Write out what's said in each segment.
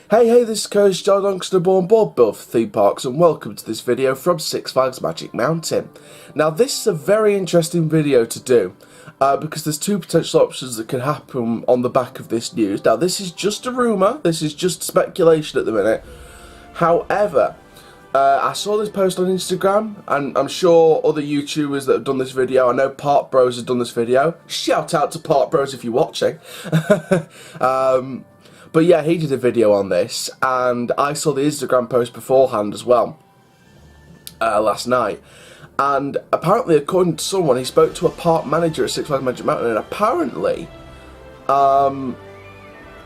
Hey, this is Coach John Youngster born board build for theme parks, and welcome to this video from Six Flags Magic Mountain. Now this is a very interesting video to do, because there's two potential options that could happen on the back of this news. Now this is just a rumour, this is just speculation at the minute. However, I saw this post on Instagram, and I'm sure other YouTubers that have done this video, I know Park Bros has done this video. Shout out to Park Bros if you're watching. But yeah, he did a video on this, and I saw the Instagram post beforehand as well, last night. And apparently, according to someone, he spoke to a park manager at Six Flags Magic Mountain, and apparently, one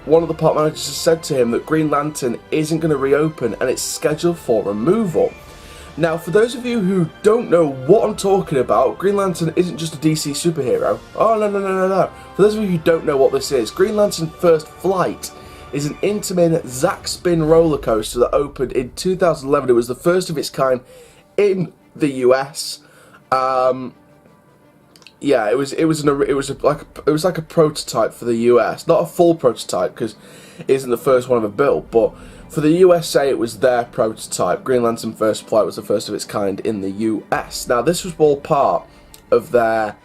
of the park managers has said to him that Green Lantern isn't going to reopen, and it's scheduled for removal. Now, for those of you who don't know what I'm talking about, Green Lantern isn't just a DC superhero. Oh, no. For those of you who don't know what this is, Green Lantern First Flight is an Intamin Zac Spin roller coaster that opened in 2011. It was the first of its kind in the US. Yeah, it was like a prototype for the US, not a full prototype because it isn't the first one ever built, but for the USA it was their prototype. Green Lantern First Flight was the first of its kind in the US. Now this was all part of their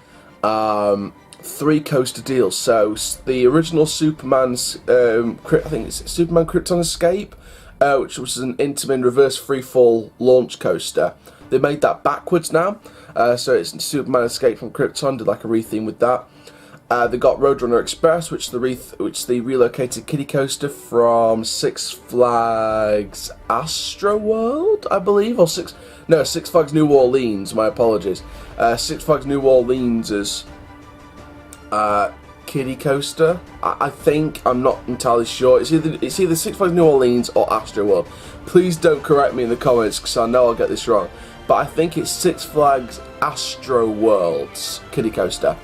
three coaster deals. So the original Superman's, I think it's Superman Krypton Escape, which was an Intamin reverse freefall launch coaster. They made that backwards now, so it's Superman Escape from Krypton. Did like a retheme with that. They got Roadrunner Express, which they relocated kiddie coaster from Six Flags Astroworld, I believe, or Six Flags New Orleans. My apologies. Six Flags New Orleans is kiddie coaster. I think, I'm not entirely sure. It's either Six Flags New Orleans or Astroworld. Please don't correct me in the comments because I know I'll get this wrong. But I think it's Six Flags Astroworld's kiddie coaster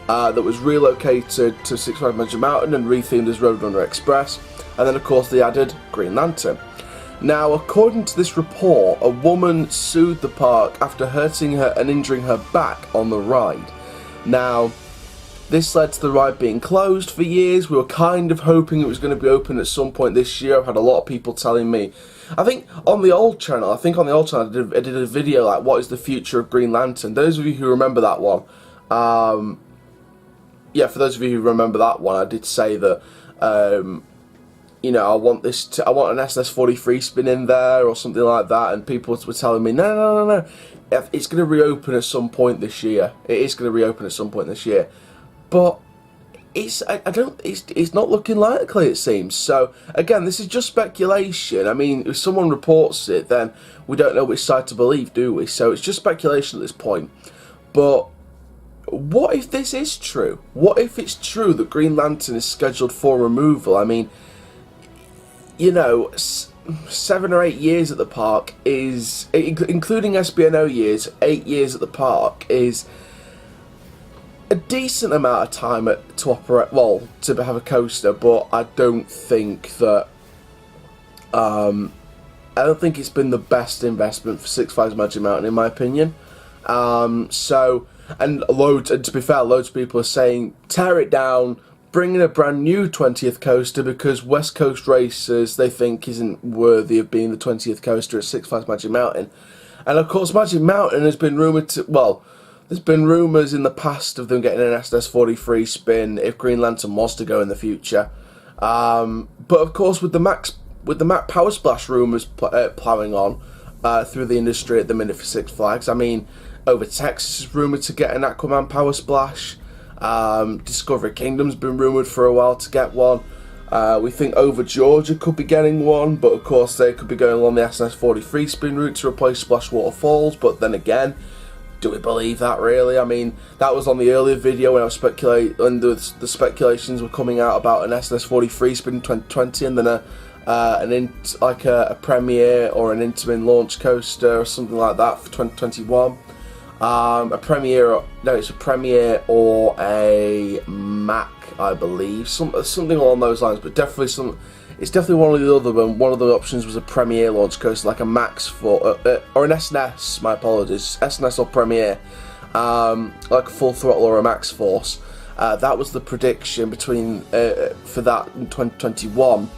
that was relocated to Six Flags Magic Mountain and rethemed as Roadrunner Express. And then of course they added Green Lantern. Now, according to this report, a woman sued the park after hurting her and injuring her back on the ride. Now, this led to the ride being closed for years. We were kind of hoping it was going to be open at some point this year. I've had a lot of people telling me. I think on the old channel, I did a video like, what is the future of Green Lantern? Those of you who remember that one, yeah, for those of you who remember that one, I did say that, you know, I want an SS43 spin in there or something like that, and people were telling me, no, it's going to reopen at some point this year. It is going to reopen at some point this year. But it's not looking likely, it seems. So again, this is just speculation. I mean, if someone reports it, then we don't know which side to believe, do we? So it's just speculation at this point. But what if this is true? What if it's true that Green Lantern is scheduled for removal? I mean, you know, 7 or 8 years at the park is, including SBNO years, 8 years at the park is a decent amount of time to operate, well, to have a coaster, but I don't think that, I don't think it's been the best investment for Six Flags Magic Mountain, in my opinion. And to be fair, loads of people are saying, tear it down, bring in a brand new 20th coaster, because West Coast Racers, they think, isn't worthy of being the 20th coaster at Six Flags Magic Mountain. And of course, Magic Mountain has been rumoured to, well, there's been rumours in the past of them getting an SS43 spin if Green Lantern was to go in the future. But of course, with the Mac Power Splash rumours ploughing on through the industry at the minute for Six Flags, I mean, Over Texas is rumoured to get an Aquaman Power Splash. Discovery Kingdom's been rumoured for a while to get one. We think Over Georgia could be getting one, but of course they could be going along the SS43 spin route to replace Splash Waterfalls. But then again, do we believe that really? I mean, that was on the earlier video when I was speculating, the speculations were coming out about an SS43 spin in 2020, and then a Premiere or an Intamin launch coaster or something like that for 2021. It's a Premiere or a Mac, I believe, something along those lines, but definitely it's definitely one of the other ones. One of the options was a Premiere launch coaster, like a Max for or an SNS. My apologies, SNS or Premiere, like a Full Throttle or a Max Force. That was the prediction between for that in 2021.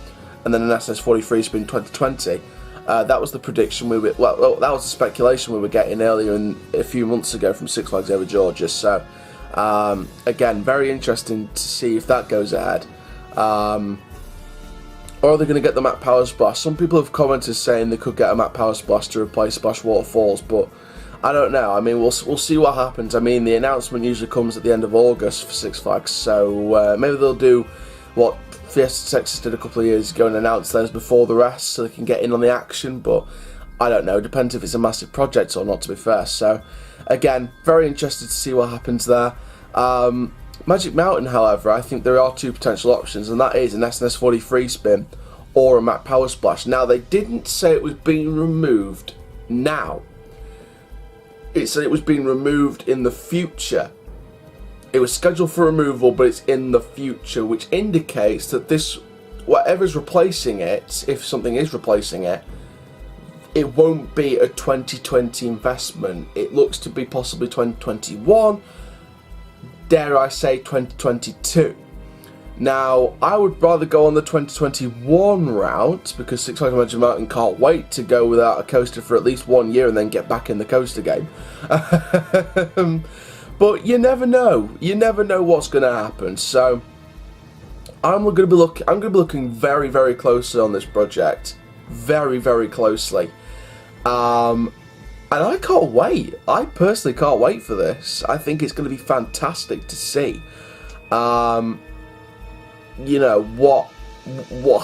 and then an SS43 Spin 2020. That was the prediction we were, well, that was the speculation we were getting earlier a few months ago from Six Flags Over Georgia. So again, very interesting to see if that goes ahead. Or are they going to get the Mac Power Splash? Some people have commented saying they could get a Mac Power Splash to replace Splash Waterfalls, but I don't know. I mean, we'll see what happens. I mean, the announcement usually comes at the end of August for Six Flags, so maybe they'll do what Fiesta Texas did a couple of years ago and announce theirs before the rest so they can get in on the action, but I don't know. It depends if it's a massive project or not, to be fair. So, again, very interested to see what happens there. Magic Mountain, however, I think there are two potential options, and that is an SNS43 Spin or a Mac Power Splash. Now, they didn't say it was being removed now. It said it was being removed in the future. It was scheduled for removal, but it's in the future, which indicates that this, whatever's replacing it, if something is replacing it, it won't be a 2020 investment. It looks to be possibly 2021, dare I say 2022. Now, I would rather go on the 2021 route, because Six Flags Magic Mountain can't wait to go without a coaster for at least 1 year and then get back in the coaster game. But you never know. You never know what's going to happen. So I'm going to be looking very, very closely on this project, very, very closely. And I can't wait. I personally can't wait for this. I think it's going to be fantastic to see. You know what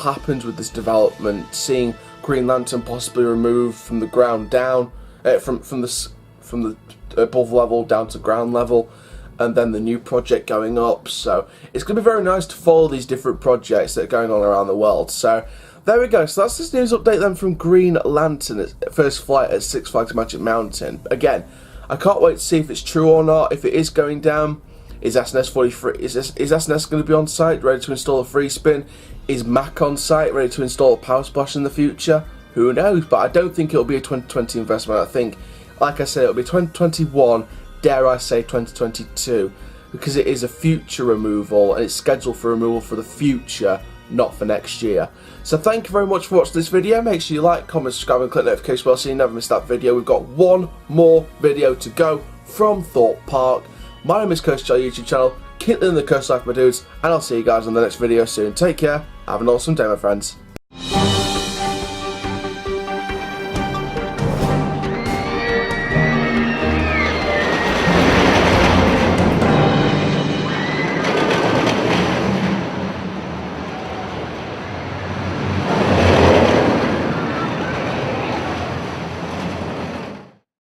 happens with this development. Seeing Green Lantern possibly removed from the ground down, from the above level down to ground level, and then the new project going up. So it's going to be very nice to follow these different projects that are going on around the world. So there we go. So that's this news update then from Green Lantern at first flight at Six Flags Magic Mountain. Again, I can't wait to see if it's true or not. If it is going down, is SNS43, is SNS going to be on site, ready to install a free spin? Is Mac on site, ready to install a Power Splash in the future? Who knows? But I don't think it'll be a 2020 investment. I think, like I said, it'll be 2021, dare I say 2022, because it is a future removal and it's scheduled for removal for the future, not for next year. So thank you very much for watching this video. Make sure you like, comment, subscribe and click notification bell so you never miss that video. We've got one more video to go from Thorpe Park. My name is Coaster Charlie YouTube channel. Keep living the coast life, my dudes, and I'll see you guys on the next video soon. Take care. Have an awesome day, my friends.